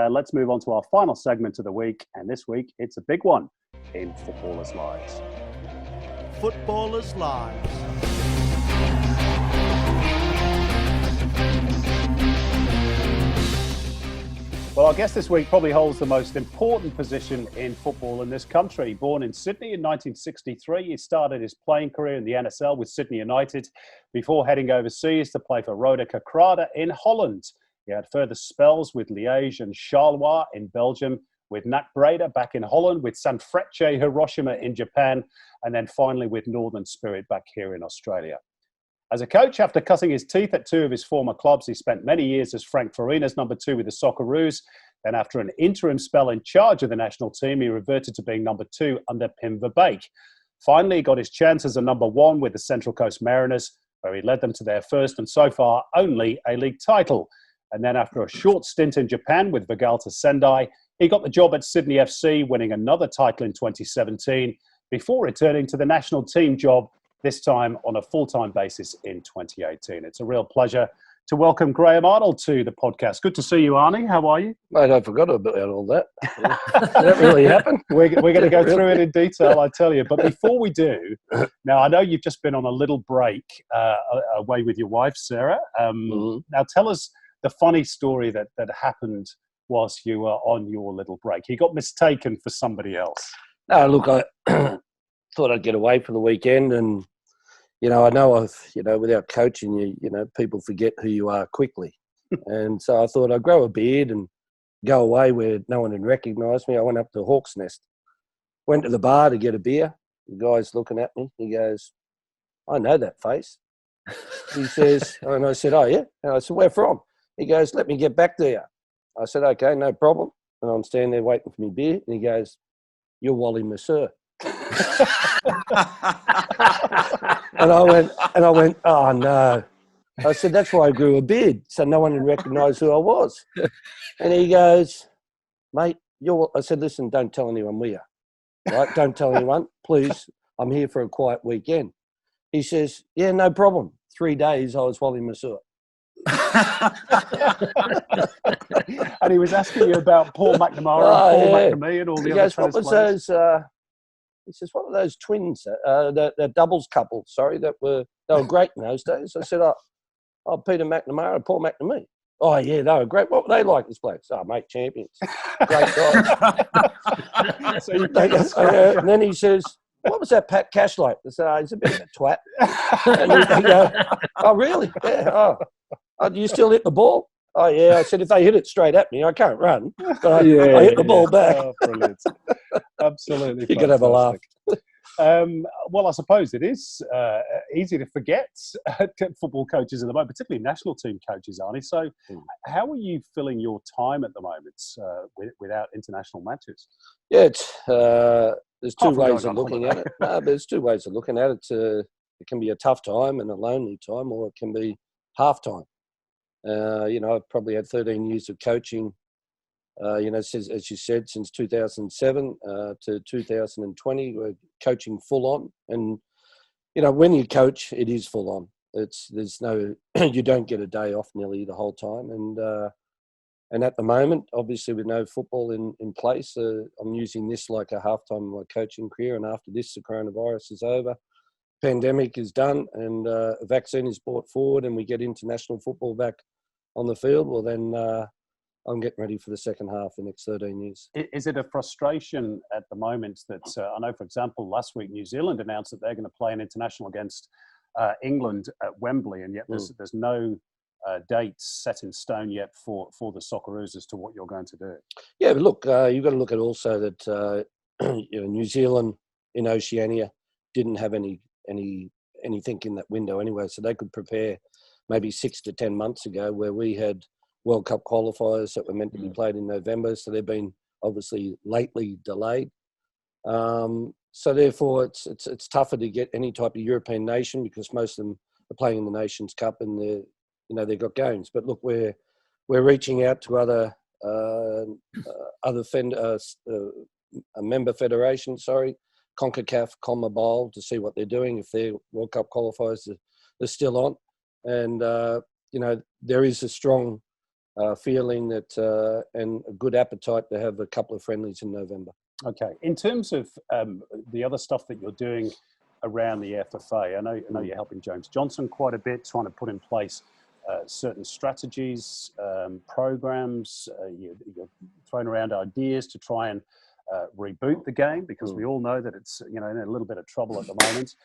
Let's move on to our final segment of the week. And this week, it's a big one in Footballers' Lives. Footballers' Lives. Well, our guest this week probably holds the most important position in football in this country. Born in Sydney in 1963, he started his playing career in the NSL with Sydney United before heading overseas to play for Roda Kerkrade in Holland. He had further spells with Liège and Charleroi in Belgium, with NAC Breda back in Holland, with Sanfrecce Hiroshima in Japan, and then finally with Northern Spirit back here in Australia. As a coach, after cutting his teeth at two of his former clubs, he spent many years as Frank Farina's number 2 with the Socceroos. Then after an interim spell in charge of the national team, he reverted to being number 2 under Pim Verbeek. Finally, he got his chance as a number 1 with the Central Coast Mariners, where he led them to their first and so far only A-League title. And then after a short stint in Japan with Vegalta Sendai, he got the job at Sydney FC, winning another title in 2017, before returning to the national team job, this time on a full-time basis in 2018. It's a real pleasure to welcome Graham Arnold to the podcast. Good to see you, Arnie. How are you? Mate, I forgot about all that. Did that really happen? We're going to go through it in detail, I tell you. But before we do, now I know you've just been on a little break away with your wife, Sarah. Now tell us the funny story that happened whilst you were on your little break. You got mistaken for somebody else. No, look, I thought I'd get away for the weekend, and without coaching you, people forget who you are quickly. And so I thought I'd grow a beard and go away where no one had recognised me. I went up to Hawk's Nest, went to the bar to get a beer. The guy's looking at me. He goes, "I know that face." He says, and I said, "Oh, yeah?" And I said, "Where from?" He goes, "Let me get back to you." I said, "Okay, no problem." And I'm standing there waiting for my beer. And he goes, "You're Wally Mercer." And I went, "Oh no." I said, "That's why I grew a beard, so no one would recognise who I was." And he goes, "Mate, I said, "Listen, don't tell anyone we are. Right? Don't tell anyone, please. I'm here for a quiet weekend." He says, "Yeah, no problem. 3 days I was Wally Mercer." And he was asking you about Paul McNamara and Paul McNamee and all the other guys, tennis what was players. He says, "What were those twins, the doubles couple, sorry, they were great in those days?" I said, oh, Peter McNamara and Paul McNamee. "Oh, yeah, they were great. What were they like as players?" "Oh, mate, champions. Great guys." So you and then he says, "What was that Pat Cash like?" I said, "Oh, he's a bit of a twat." And he go, "Oh, really? Yeah. Oh, do you still hit the ball?" "Oh, yeah." I said, "If they hit it straight at me, I can't run. But I hit the ball back." Oh, brilliant. Absolutely. You could have a laugh. Well, I suppose it is easy to forget football coaches at the moment, particularly national team coaches, Arnie. So how are you filling your time at the moment without international matches? Yeah, there's two ways of looking at it. No, but there's 2 ways of looking at it. It can be a tough time and a lonely time, or it can be half time. I've probably had 13 years of coaching, since, as you said, since 2007 to 2020, we're coaching full on. And, when you coach, it is full on. There's no, you don't get a day off nearly the whole time. And at the moment, obviously with no football in place, I'm using this like a halftime of my coaching career. And after this, the coronavirus is over, pandemic is done, and a vaccine is brought forward, and we get international football back on the field, well then I'm getting ready for the second half the next 13 years. Is it a frustration at the moment that, I know, for example, last week New Zealand announced that they're going to play an international against England at Wembley, and yet there's no dates set in stone yet for the Socceroos as to what you're going to do? Yeah, but look, you've got to look at also that New Zealand in Oceania didn't have anything in that window anyway, so they could prepare maybe 6 to 10 months ago, where we had World Cup qualifiers that were meant to be played in November, so they've been obviously lately delayed. So therefore, it's tougher to get any type of European nation, because most of them are playing in the Nations Cup and they've got games. But look, we're reaching out to other member federations, CONCACAF, CONMEBOL, to see what they're doing, if their World Cup qualifiers are still on. And, there is a strong feeling that and a good appetite to have a couple of friendlies in November. Okay. In terms of the other stuff that you're doing around the FFA, I know you're helping James Johnson quite a bit, trying to put in place certain strategies, programs. You're throwing around ideas to try and reboot the game, because we all know that it's in a little bit of trouble at the moment.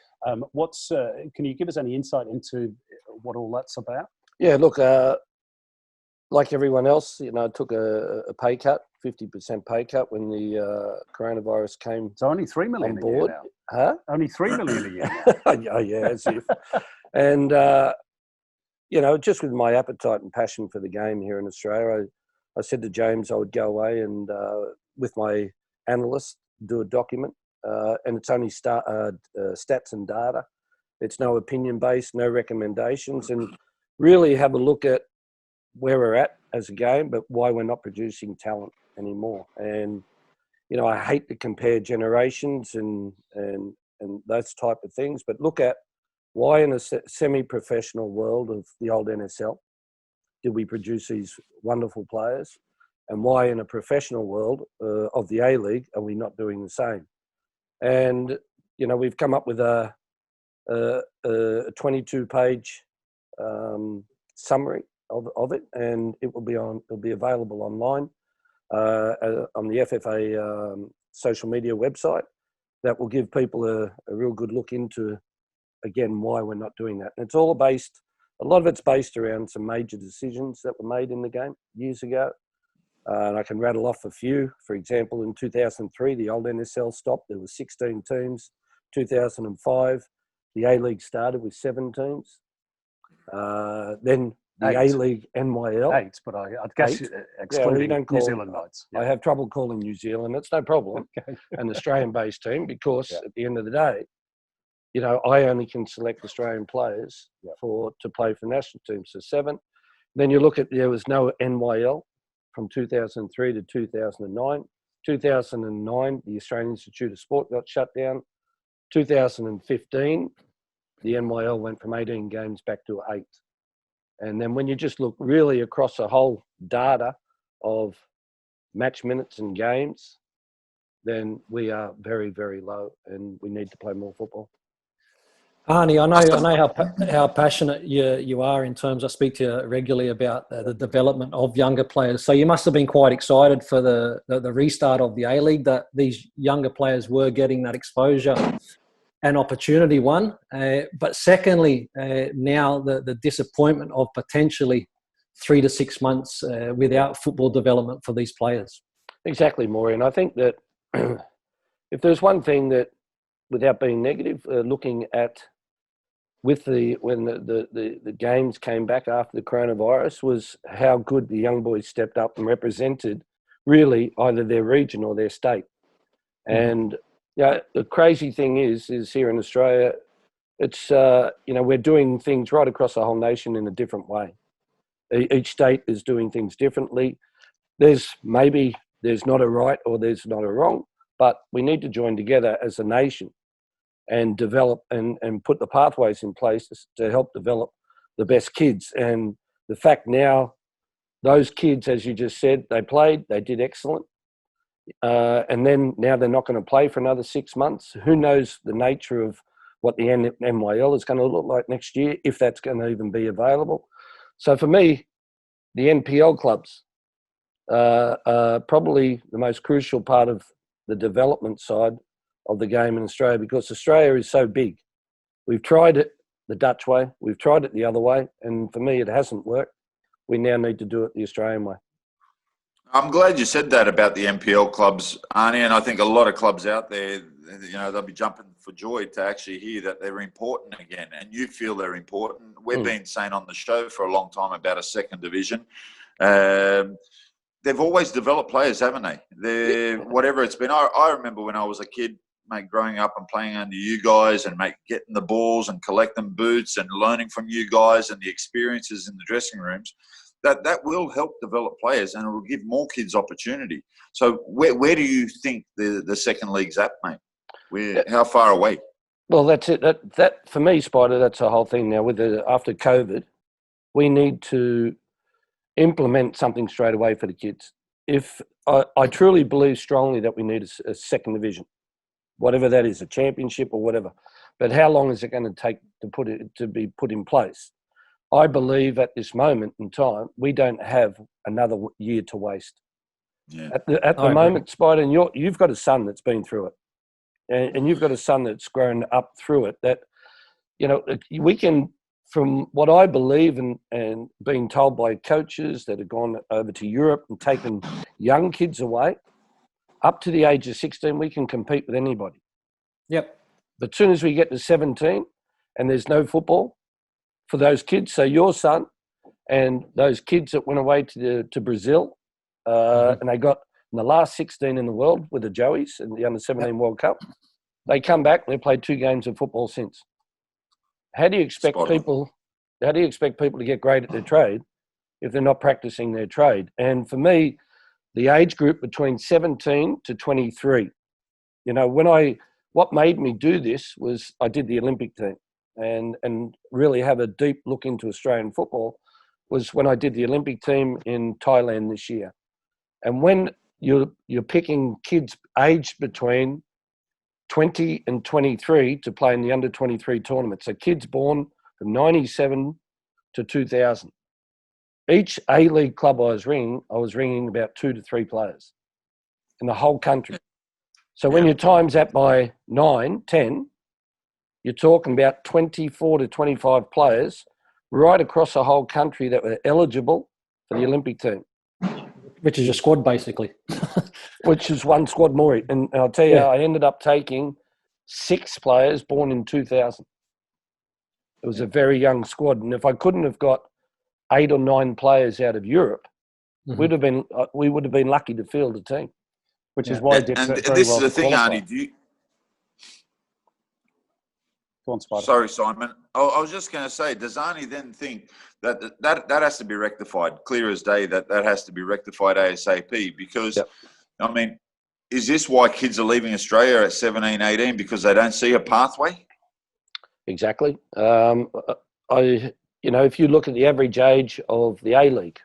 Can you give us any insight into what all that's about? Yeah, look, like everyone else, I took a pay cut, 50% pay cut when the coronavirus came. So only 3 million on board. A year now. Huh? Only 3 million a year now. Oh, yeah, as if. And just with my appetite and passion for the game here in Australia, I said to James I would go away and with my analyst do a document, and it's only stats and data. It's no opinion based, no recommendations, and really have a look at where we're at as a game, but why we're not producing talent anymore. And I hate to compare generations and those type of things, but look at why in a semi-professional world of the old NSL did we produce these wonderful players, and why in a professional world of the A-League are we not doing the same? And we've come up with a 22-page summary of it, and it'll be available online on the FFA social media website. That will give people a real good look into, again, why we're not doing that. And it's all based, a lot of it's based around some major decisions that were made in the game years ago. And I can rattle off a few. For example, in 2003, the old NSL stopped. There were 16 teams. 2005, the A-League started with 7 teams. Then the A-League NYL. 8, but I guess excluding New Zealand nights. Yeah. I have trouble calling New Zealand. It's no problem. Okay. An Australian-based team, because at the end of the day, I only can select Australian players to play for national teams. So 7. Then you look at, there was no NYL from 2003 to 2009. 2009, the Australian Institute of Sport got shut down. 2015, the NYL went from 18 games back to 8. And then when you just look really across the whole data of match minutes and games, then we are very, very low, and we need to play more football. Arnie, I know how passionate you are in terms. I speak to you regularly about the development of younger players. So you must have been quite excited for the restart of the A-League, that these younger players were getting that exposure and opportunity, one. But secondly, now the disappointment of potentially 3 to 6 months without football development for these players. Exactly, Moorey. And I think that if there's one thing that, without being negative, looking at when the games came back after the coronavirus, was how good the young boys stepped up and represented really either their region or their state. And the crazy thing is here in Australia, it's we're doing things right across the whole nation in a different way. Each state is doing things differently. There's not a right or there's not a wrong, but we need to join together as a nation and develop and put the pathways in place to help develop the best kids. And the fact now, those kids, as you just said, they played, they did excellent. And then now they're not going to play for another 6 months. Who knows the nature of what the NYL is going to look like next year, if that's going to even be available. So for me, the NPL clubs are probably the most crucial part of the development side of the game in Australia, because Australia is so big. We've tried it the Dutch way, we've tried it the other way, and for me it hasn't worked. We now need to do it the Australian way. I'm glad you said that about the NPL clubs, Arnie, and I think a lot of clubs out there, they'll be jumping for joy to actually hear that they're important again, and you feel they're important. We've been saying on the show for a long time about a second division. They've always developed players, haven't they? Whatever it's been. I remember when I was a kid, mate, growing up and playing under you guys, and mate, getting the balls and collecting boots and learning from you guys and the experiences in the dressing rooms. That will help develop players, and it will give more kids opportunity. So where do you think the second league's at, mate? How far away? Well, that's it. That for me, Spider, that's the whole thing now. After COVID, we need to implement something straight away for the kids. If I truly believe strongly that we need a second division, whatever that is, a championship or whatever. But how long is it going to take to be put in place? I believe at this moment in time, we don't have another year to waste. Yeah. At the moment, Spider, and you've got a son that's been through it, and you've got a son that's grown up through it. That, you know, we can, from what I believe and being told by coaches that have gone over to Europe and taken young kids away, up to the age of 16, we can compete with anybody. Yep. But as soon as we get to 17 and there's no football for those kids, so your son and those kids that went away to Brazil, and they got in the last 16 in the world with the Joeys in the Under-17 World Cup, they come back and they played 2 games of football since. How do you expect people to get great at their trade if they're not practicing their trade? And for me, the age group between 17 to 23, you know, what made me do this was I did the Olympic team and really have a deep look into Australian football was when I did the Olympic team in Thailand this year. And when you're picking kids aged between 20 and 23 to play in the under-23 tournament, so kids born from 97 to 2000. Each A-League club I was ringing about 2 to 3 players in the whole country. So when your time's at by 9, 10, you're talking about 24 to 25 players right across the whole country that were eligible for the Olympic team. Which is your squad, basically. Which is one squad, Moorey. And I'll tell you, I ended up taking 6 players born in 2000. It was a very young squad. And if I couldn't have got 8 or 9 players out of Europe, we would have been lucky to field the team. Which is why I did very this well is the thing, qualify. Arnie. Go on, Spider. Sorry, Simon. I was just going to say, does Arnie then think that has to be rectified, clear as day, that has to be rectified ASAP? Because, I mean, is this why kids are leaving Australia at 17, 18, because they don't see a pathway? Exactly. If you look at the average age of the A-League,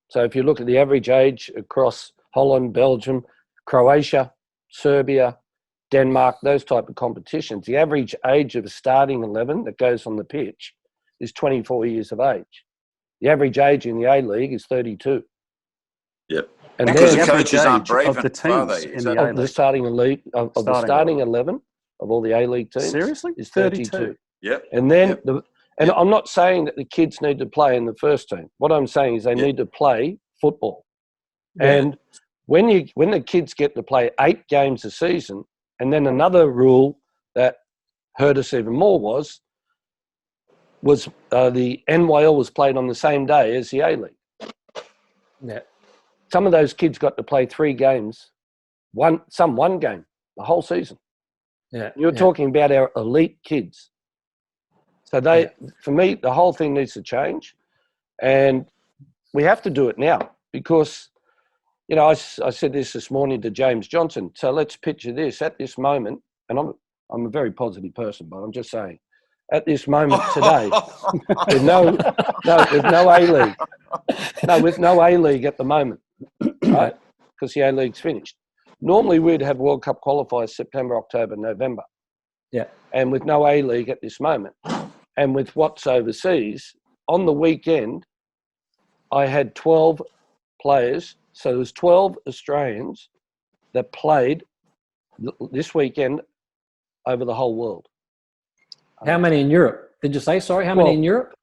so if you look at the average age across Holland, Belgium, Croatia, Serbia, Denmark, those type of competitions, the average age of a starting 11 that goes on the pitch is 24 years of age. The average age in the A-League is 32. Yep. And because then the coaches aren't brave of the teams in the A-League. of the starting elite of the starting 11 of all the A-League teams. Seriously? Is 32. Yep. And then and I'm not saying that the kids need to play in the first team. What I'm saying is they need to play football. Yeah. And when the kids get to play 8 games a season, and then another rule that hurt us even more was the NYL was played on the same day as the A-League. Yeah. Some of those kids got to play 3 games, one game, the whole season. Yeah. You're talking about our elite kids. So for me, the whole thing needs to change, and we have to do it now because, you know, I said this morning to James Johnson. So let's picture this at this moment, and I'm a very positive person, but I'm just saying, at this moment today, with no A-League, with no A-League at the moment, right? Because the A-League's finished. Normally, we'd have World Cup qualifiers September, October, November. Yeah. And with no A-League at this moment, and with what's overseas, on the weekend, I had 12 players. So there was 12 Australians that played this weekend over the whole world. How many in Europe? Did you say, sorry, how many in Europe?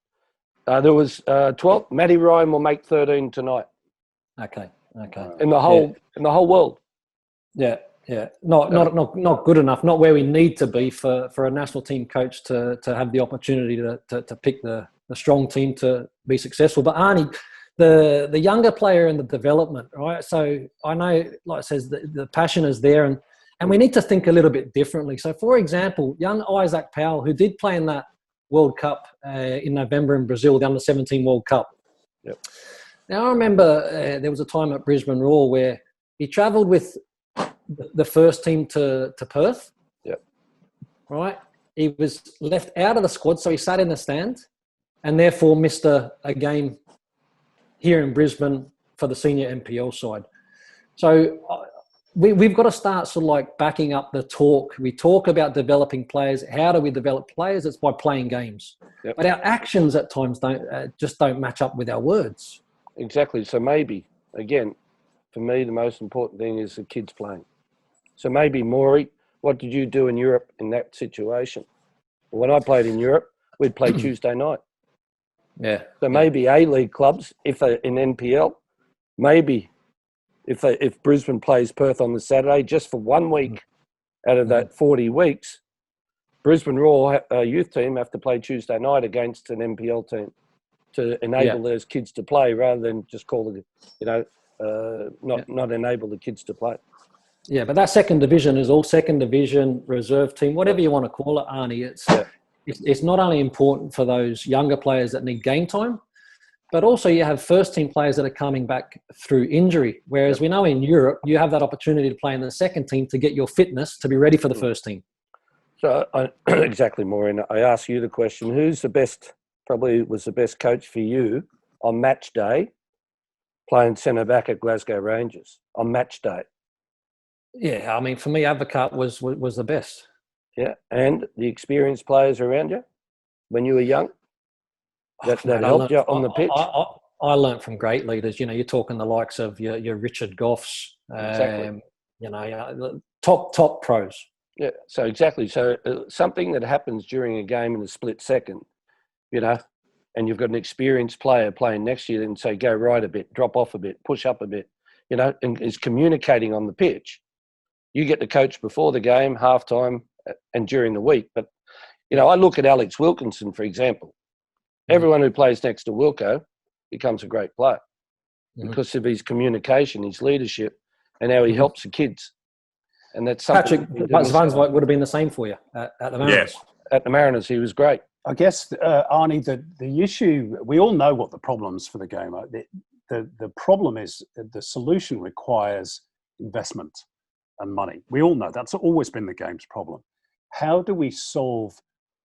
There was 12. Matty Ryan will make 13 tonight. Okay. In the whole world. Yeah. Yeah, not good enough. Not where we need to be for a national team coach to have the opportunity to pick the strong team to be successful. But Arnie, the younger player in the development, right? So I know, like I says, the passion is there, and we need to think a little bit differently. So, for example, young Isaac Powell, who did play in that World Cup in November in Brazil, the Under-17 World Cup. Yep. Now, I remember there was a time at Brisbane Roar where he travelled with the first team to Perth. Yep. Right? He was left out of the squad, so he sat in the stand and therefore missed a game here in Brisbane for the senior NPL side. So we've got to start sort of like backing up the talk. We talk about developing players. How do we develop players? It's by playing games. Yep. But our actions at times don't match up with our words. Exactly. So maybe, again, for me, the most important thing is the kids playing. So maybe, Moorey, what did you do in Europe in that situation? When I played in Europe, we'd play Tuesday night. Yeah. So maybe A-League clubs, if they're in NPL, maybe if Brisbane plays Perth on the Saturday, just for 1 week out of that 40 weeks, Brisbane Roar youth team have to play Tuesday night against an NPL team to enable those kids to play, rather than just call the, not enable the kids to play. Yeah, but that second division is all second division, reserve team, whatever you want to call it, Arnie. It's not only important for those younger players that need game time, but also you have first team players that are coming back through injury. Whereas we know in Europe, you have that opportunity to play in the second team to get your fitness to be ready for the first team. So exactly, Maureen. I asked you the question: who's the best? Probably was the best coach for you on match day, playing centre back at Glasgow Rangers on match day. Yeah, I mean, for me, Advocat was the best. Yeah, and the experienced players around you when you were young that helped you on the pitch. I learned from great leaders. You know, you're talking the likes of your Richard Goffs. Exactly. Top pros. Yeah, so exactly. So something that happens during a game in a split second, and you've got an experienced player playing next to you and say, go right a bit, drop off a bit, push up a bit, and is communicating on the pitch. You get the coach before the game, halftime, and during the week. But, I look at Alex Wilkinson, for example. Everyone who plays next to Wilco becomes a great player because of his communication, his leadership, and how he helps the kids. And that's something. Patrick Vanswijk would have been the same for you at the Mariners. Yeah. At the Mariners, he was great. I guess, Arnie, the issue, we all know what the problems for the game are. The problem is the solution requires investment and money. We all know that's always been the game's problem. How do we solve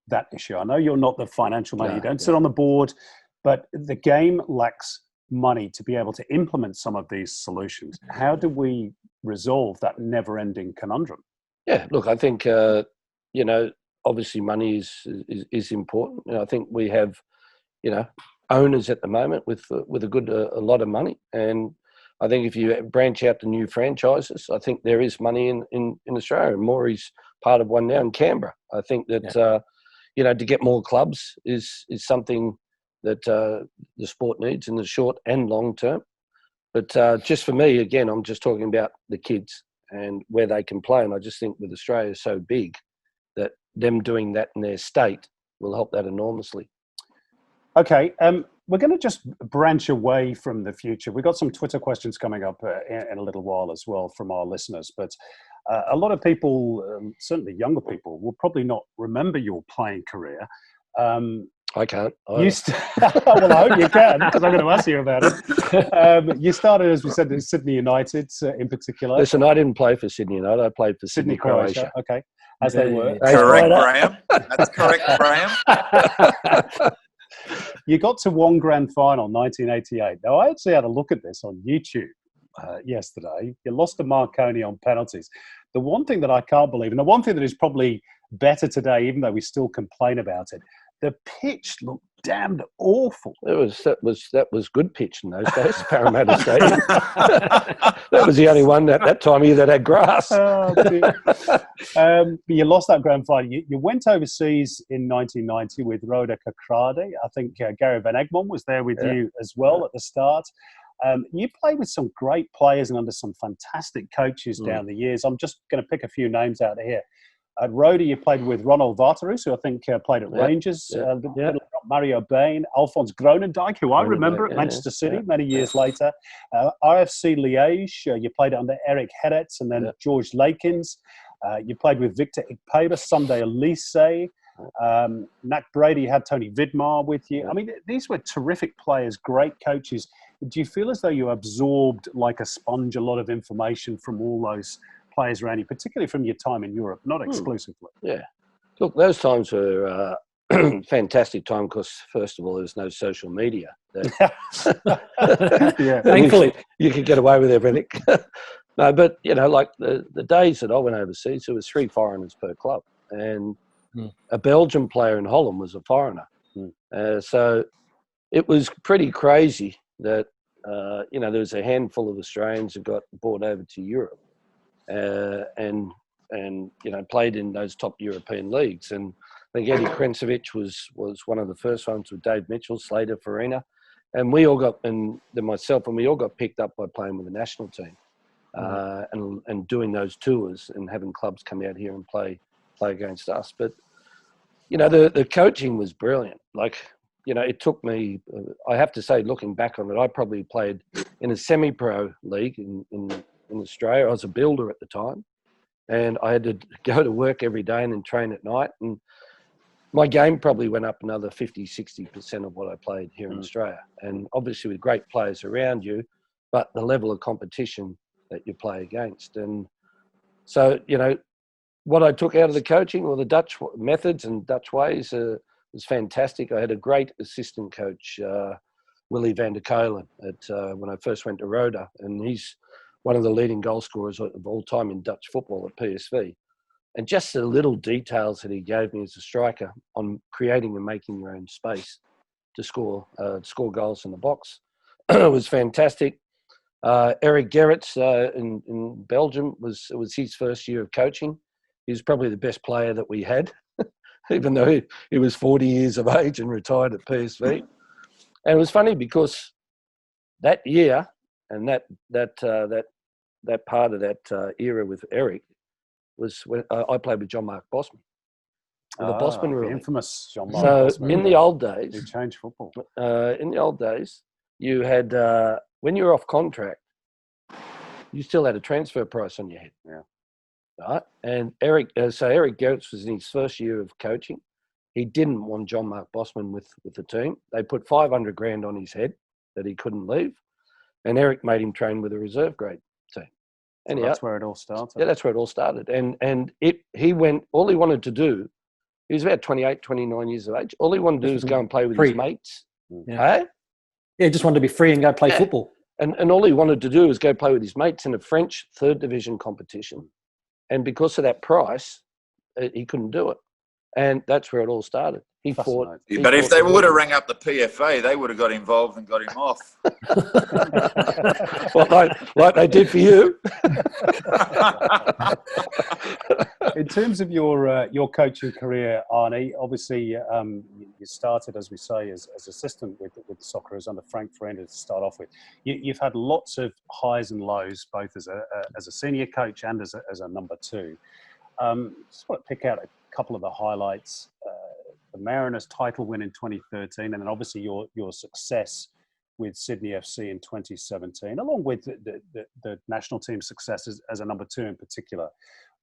that issue? I know you're not the financial man, you don't sit on the board, but the game lacks money to be able to implement some of these solutions. How do we resolve that never-ending conundrum? Yeah, look, I think, obviously money is important. I think we have, owners at the moment with a lot of money. And I think if you branch out to new franchises, I think there is money in Australia. Moorey's part of one now in Canberra. I think that, to get more clubs is something that the sport needs in the short and long term. But just for me, again, I'm just talking about the kids and where they can play. And I just think with Australia so big that them doing that in their state will help that enormously. Okay, we're going to just branch away from the future. We've got some Twitter questions coming up in a little while as well from our listeners. But a lot of people, certainly younger people, will probably not remember your playing career. I can't. Well, I hope you can, because I'm going to ask you about it. You started, as we said, in Sydney United in particular. Listen, I didn't play for Sydney United. I played for Sydney Croatia. Okay, as they were. Correct, Graham. That's correct, Graham. You got to one grand final, 1988. Now, I actually had a look at this on YouTube yesterday. You lost to Marconi on penalties. The one thing that I can't believe, and the one thing that is probably better today, even though we still complain about it, the pitch looked damned awful. That was good pitch in those days, Parramatta Stadium. That was the only one at that time of year that had grass. But you lost that grand final. You went overseas in 1990 with Roda Kakrade. I think Gary Van Egmond was there with you as well at the start. You played with some great players and under some fantastic coaches down the years. I'm just going to pick a few names out of here. At Rhoda, you played with Ronald Vartarus, who I think played at Rangers. Mario Bain, Alphonse Gronendijk, who I remember at Manchester City many years later. RFC Liège, you played under Eric Hedetz and then George Lakins. You played with Victor Ikpeba, Sunday Elise. Nat Brady had Tony Vidmar with you. I mean, these were terrific players, great coaches. Do you feel as though you absorbed like a sponge a lot of information from all those players around you, particularly from your time in Europe, not exclusively? Yeah. Look, those times were fantastic time because, first of all, there was no social media. Yeah. Thankfully. You could get away with everything. No, but, like the days that I went overseas, there was 3 foreigners per club. And a Belgian player in Holland was a foreigner. So it was pretty crazy that, there was a handful of Australians that got brought over to Europe and played in those top European leagues. And I think Eddie Krencevic was one of the first ones with Dave Mitchell, Slater, Farina. And we all got, and then myself, and we all got picked up by playing with the national team and doing those tours and having clubs come out here and play against us. But, the coaching was brilliant. Like, it took me, I have to say, looking back on it, I probably played in a semi-pro league in Australia. I was a builder at the time, and I had to go to work every day and then train at night. And my game probably went up another 50, 60% of what I played here in Australia. And obviously with great players around you, but the level of competition that you play against. And so, what I took out of the coaching or the Dutch methods and Dutch ways was fantastic. I had a great assistant coach, Willie van der Kolen, when I first went to Roda. And he's one of the leading goal scorers of all time in Dutch football at PSV. And just the little details that he gave me as a striker on creating and making your own space to score goals in the box was fantastic. Eric Gerrits in Belgium was his first year of coaching. He was probably the best player that we had, even though he was 40 years of age and retired at PSV. And it was funny because that year and that part of that era with Eric was when I played with John Mark Bosman. The Bosman rule. Infamous John Mark Bosman. In the old days, he changed football. In the old days, you had when you were off contract, you still had a transfer price on your head. Yeah. Right. And Eric Gerrits was in his first year of coaching. He didn't want John Mark Bosman with the team. They put $500,000 on his head that he couldn't leave, and Eric made him train with a reserve grade team. And that's where it all started. Yeah, that's where it all started. And he went. All he wanted to do, he was about 28, 29 years of age. All he wanted to do was go and play with his mates. Yeah. Yeah, just wanted to be free and go play football. And all he wanted to do was go play with his mates in a French 3rd division competition. And because of that price, he couldn't do it. And that's where it all started. He fought. But if they would have rang up the PFA, they would have got involved and got him off. Well, like they did for you. In terms of your coaching career, Arnie, obviously you started, as we say, as assistant with the Socceroos under Frank Farina to start off with. You've had lots of highs and lows, both as a senior coach and as a number 2. Just want to pick out a couple of the highlights. The Mariners title win in 2013, and then obviously your success with Sydney FC in 2017, along with the national team success as a number 2 in particular.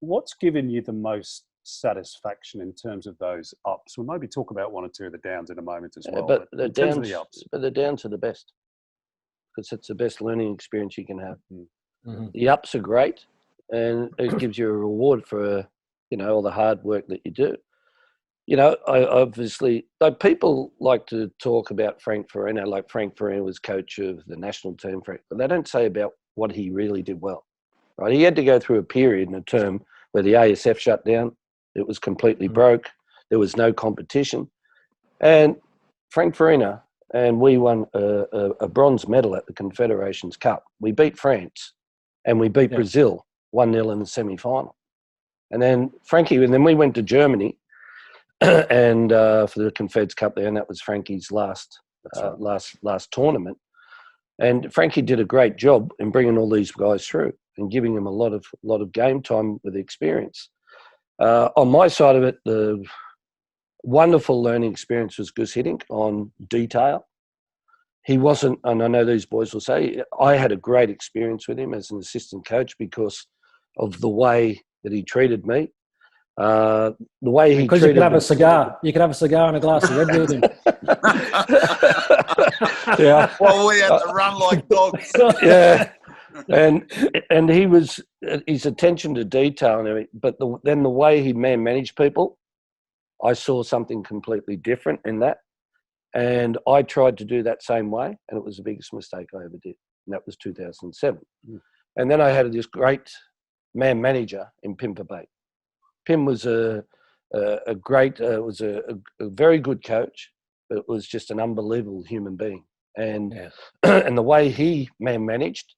What's given you the most satisfaction in terms of those ups? We'll maybe talk about one or two of the downs in a moment as well. But the downs, of the ups. But the downs are the best because it's the best learning experience you can have. Mm-hmm. The ups are great, and it gives you a reward for all the hard work that you do. I obviously, like, people like to talk about Frank Farina, like Frank Farina was coach of the national team, but they don't say about what he really did well. Right? He had to go through a period in a term where the ASF shut down. It was completely broke. There was no competition. And Frank Farina and we won a bronze medal at the Confederations Cup. We beat France and we beat Brazil 1-0 in the semi-final. And then we went to Germany and for the Confeds Cup there, and that was Frankie's last tournament. And Frankie did a great job in bringing all these guys through and giving them a lot of game time with experience. On my side of it, the wonderful learning experience was Gus Hiddink on detail. He wasn't, and I know these boys will say, I had a great experience with him as an assistant coach because of the way that he treated me. The way he because treated you could have a cigar. You could have a cigar and a glass of red with him. Yeah. Well, we had to run like dogs. Yeah. And he was, his attention to detail and everything, but then the way he managed people, I saw something completely different in that. And I tried to do that same way, and it was the biggest mistake I ever did. And that was 2007. And then I had this great man manager in Pim Pabate. Pim was a very good coach, but was just an unbelievable human being. And and the way he man managed,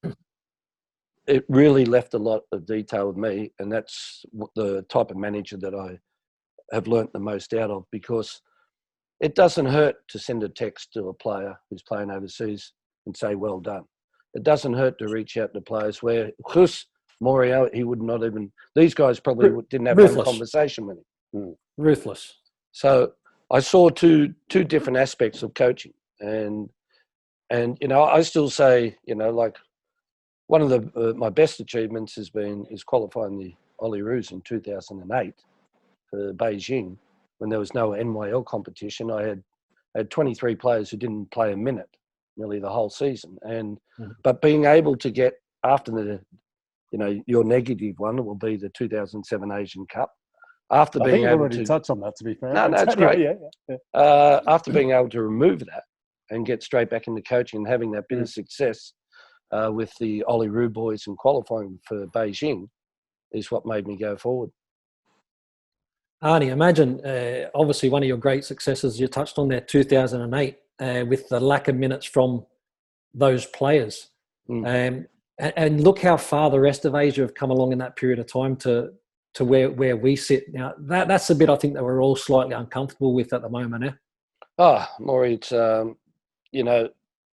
it really left a lot of detail with me. And that's the type of manager that I have learnt the most out of, because it doesn't hurt to send a text to a player who's playing overseas and say, well done. It doesn't hurt to reach out to players where, because Moorey, he would not even, these guys probably didn't have one conversation with him. Ruthless. So I saw two different aspects of coaching. And I still say, like one of my best achievements is qualifying the Socceroos in 2008 for Beijing. When there was no NYL competition, I had 23 players who didn't play a minute nearly the whole season. But being able to get after your negative one, it will be the 2007 Asian Cup. After I being think able already to touch on that, to be fair. No, it's great. Yeah. After being able to remove that and get straight back into coaching and having that bit of success with the Socceroos boys and qualifying for Beijing is what made me go forward. Arnie, imagine, obviously one of your great successes you touched on there, 2008, with the lack of minutes from those players. And look how far the rest of Asia have come along in that period of time to where we sit now. That's a bit I think that we're all slightly uncomfortable with at the moment. Moorey, it's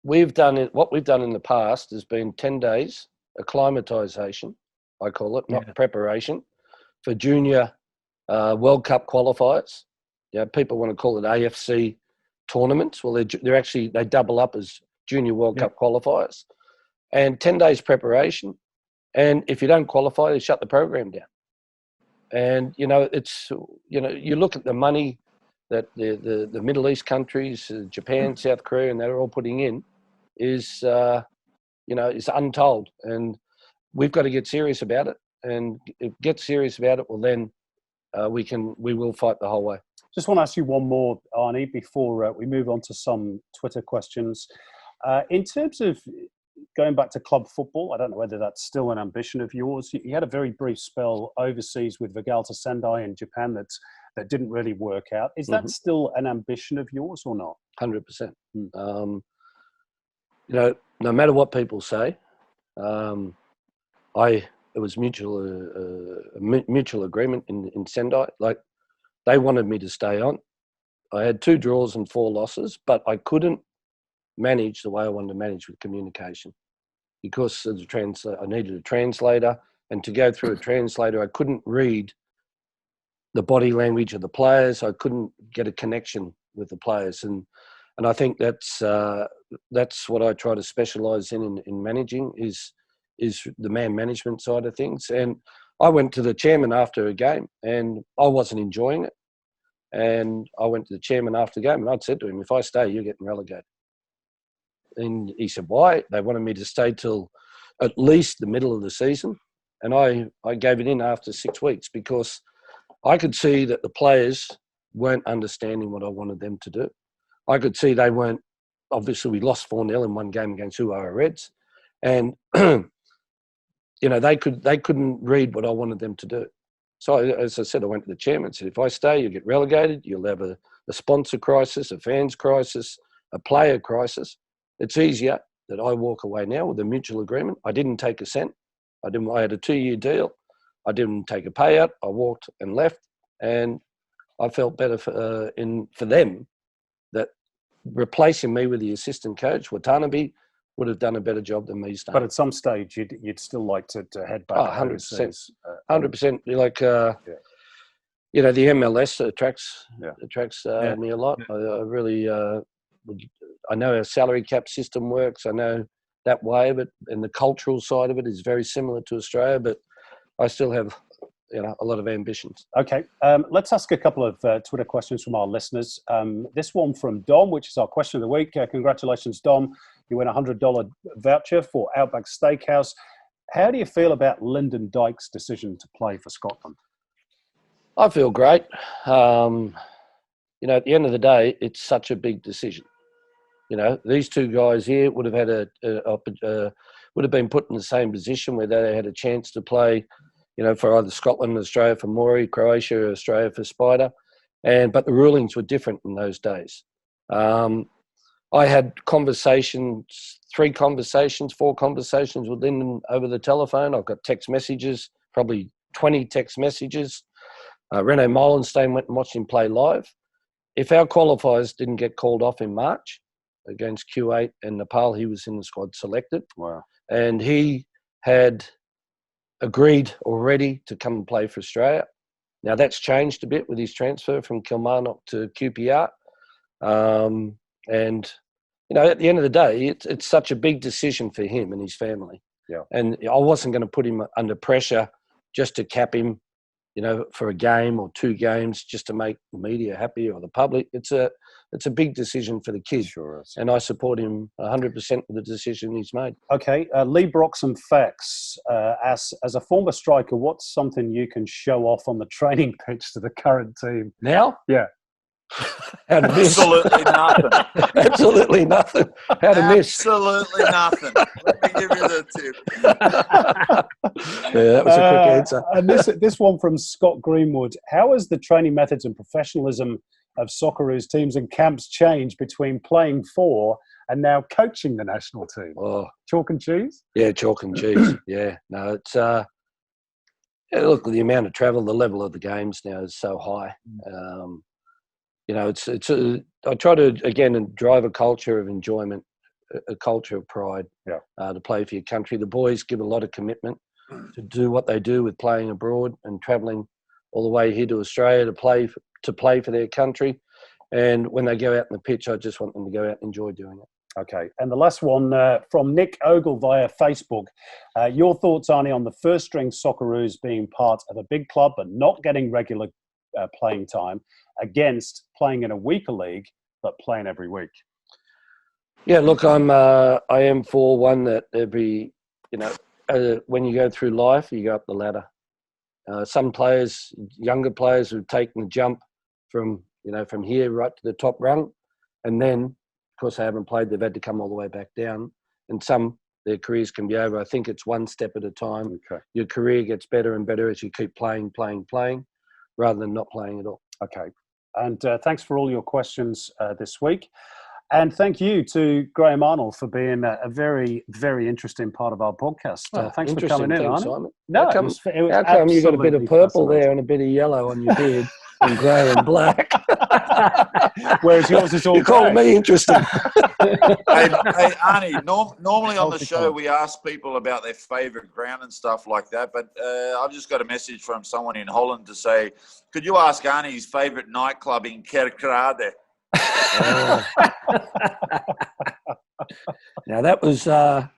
we've done it. What we've done in the past has been 10 days acclimatization, I call it, not preparation, for junior World Cup qualifiers. People want to call it AFC tournaments. Well, they double up as junior World Cup qualifiers, and 10 days preparation. And if you don't qualify, they shut the program down. And you look at the money that the Middle East countries, Japan, South Korea, and they're all putting in, is untold. And we've got to get serious about it. And if get serious about it, well then we will fight the whole way. Just want to ask you one more, Arnie, before we move on to some Twitter questions. In terms of going back to club football, I don't know whether that's still an ambition of yours. You had a very brief spell overseas with Vegalta Sendai in Japan that didn't really work out. Is that still an ambition of yours or not? 100%. No matter what people say, it was mutual agreement in Sendai. Like, they wanted me to stay on. I had 2 draws and 4 losses, but I couldn't manage the way I wanted to manage with communication because of I needed a translator, and to go through a translator, I couldn't read the body language of the players. I couldn't get a connection with the players, and I think that's what I try to specialise in managing is the man management side of things. And I went to the chairman after a game, and I wasn't enjoying it. And I went to the chairman after the game, and I'd said to him, "If I stay, you're getting relegated." And he said, "Why?" They wanted me to stay till at least the middle of the season. And I gave it in after 6 weeks because I could see that the players weren't understanding what I wanted them to do. I could see they weren't. Obviously, we lost 4-0 in one game against Uara Reds. And, they couldn't read what I wanted them to do. So, as I said, I went to the chairman and said, "If I stay, you'll get relegated. You'll have a sponsor crisis, a fans crisis, a player crisis. It's easier that I walk away now with a mutual agreement." I didn't take a cent. I had a 2-year deal. I didn't take a payout. I walked and left, and I felt better for them that replacing me with the assistant coach, Watanabe, would have done a better job than me staying. But at some stage, you'd still like to head back. 100%. 100%. Like, the MLS attracts me a lot. I really I know how salary cap system works. I know that way of it, and the cultural side of it is very similar to Australia, but I still have a lot of ambitions. Okay, let's ask a couple of Twitter questions from our listeners. This one from Dom, which is our question of the week. Congratulations, Dom. You win a $100 voucher for Outback Steakhouse. How do you feel about Lyndon Dykes' decision to play for Scotland? I feel great. you know, at the end of the day, it's such a big decision. You know, these two guys here would have had would have been put in the same position where they had a chance to play, you know, for either Scotland, Australia for Moorey, Croatia, Australia for Spider, but the rulings were different in those days. I had conversations, 4 conversations with Lyndon over the telephone. I've got text messages, probably 20 text messages. Renaud Molenstein went and watched him play live. If our qualifiers didn't get called off in March against Q8 and Nepal, he was in the squad selected. Wow. And he had agreed already to come and play for Australia. Now, that's changed a bit with his transfer from Kilmarnock to QPR. And, you know, at the end of the day, it's such a big decision for him and his family. Yeah. And I wasn't going to put him under pressure just to cap him, you know, for a game or 2 games just to make the media happy or the public. It's a big decision for the kid. Sure is. And I support him 100% with the decision he's made. Okay, Lee Broxham Fax, as a former striker, what's something you can show off on the training pitch to the current team? Now? Yeah. How to miss. Absolutely nothing. Absolutely nothing. How to miss. Absolutely nothing. Let me give you the tip. Yeah, that was a quick answer. And this one from Scott Greenwood. How has the training methods and professionalism of Socceroos teams and camps changed between playing for and now coaching the national team? Oh, Chalk and cheese? yeah, chalk and cheese. Yeah, no, it's yeah, look, the amount of travel, the level of the games now is so high. You know, I try to again drive a culture of enjoyment, a culture of pride. Yeah. To play for your country. The boys give a lot of commitment to do what they do with playing abroad and travelling all the way here to Australia to play for their country. And when they go out on the pitch, I just want them to go out and enjoy doing it. Okay. And the last one from Nick Ogle via Facebook. Your thoughts, Arnie, on the first string Socceroos being part of a big club but not getting regular playing time against playing in a weaker league but playing every week? Yeah, look, I am for one that every, you know, when you go through life, you go up the ladder. Some players, younger players, who've taken the jump from here right to the top rung, and then, of course, they haven't played. They've had to come all the way back down. And some, their careers can be over. I think it's one step at a time. Okay. Your career gets better and better as you keep playing, rather than not playing at all. Okay. And thanks for all your questions this week. And thank you to Graham Arnold for being a very, very interesting part of our podcast. Thanks for coming in, Arnie. Simon. No, how come, it was how come you got a bit of purple fascinating there and a bit of yellow on your beard and grey and black? Whereas yours is all you call me interesting. Hey, Arnie, normally on the show we ask people about their favourite ground and stuff like that, but I've just got a message from someone in Holland to say, could you ask Arnie his favourite nightclub in Kerkrade? Now that was La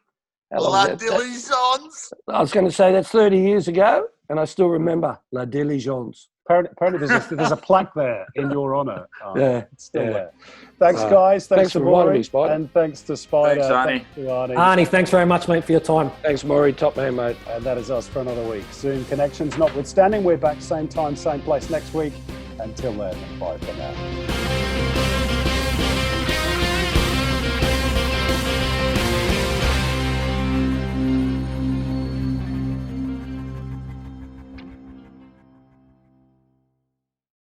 Diligence. I was going to say that's 30 years ago, and I still remember La Diligence. Apparently there's a plaque there in your honour. Yeah, it's still there. Thanks, guys. Thanks for to reminding Moorey, me, Spider. and thanks to Spider. Thanks, Arnie. Thanks to Arnie. Arnie, thanks very much, mate, for your time. Thanks, Moorey. Top man, mate. And that is us for another week. Zoom connections notwithstanding, we're back same time, same place next week. Until then, bye for now.